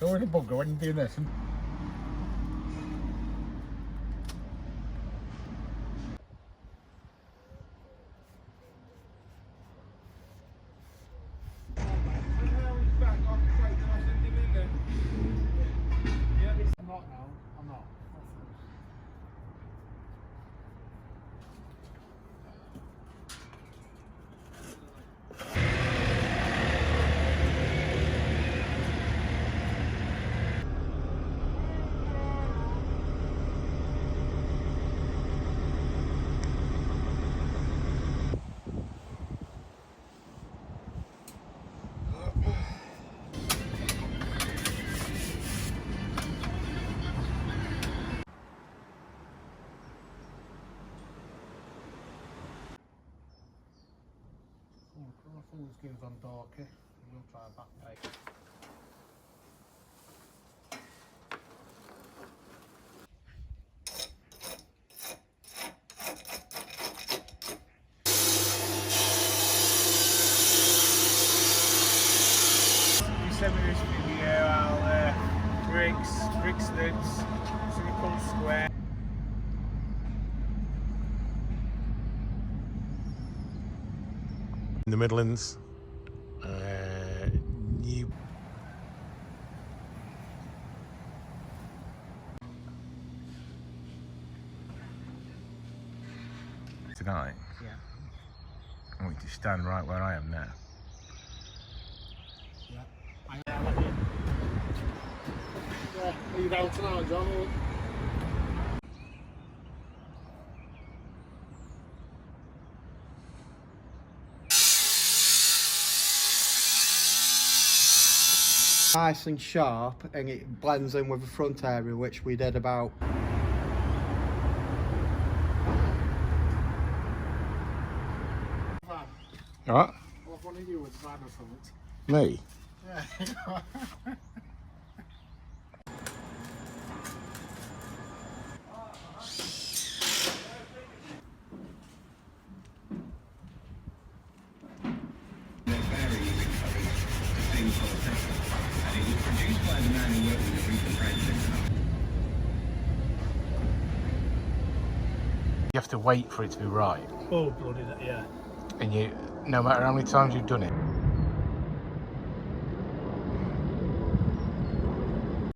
always a bugger when you're doing this. I'm not now. I'm not. Full screens on Dorky. We'll try a back take. You send me this video, I'll rig slips, silicone square. In the Midlands, new. Tonight? Yeah. I want you to stand right where I am now. Yeah. Are you down tonight, John? Nice and sharp, and it blends in with the front area, which we did about. Alright? What one of you was bad or something? Me? Yeah. You have to wait for it to be right. Oh, bloody, yeah. And you, no matter how many times you've done it,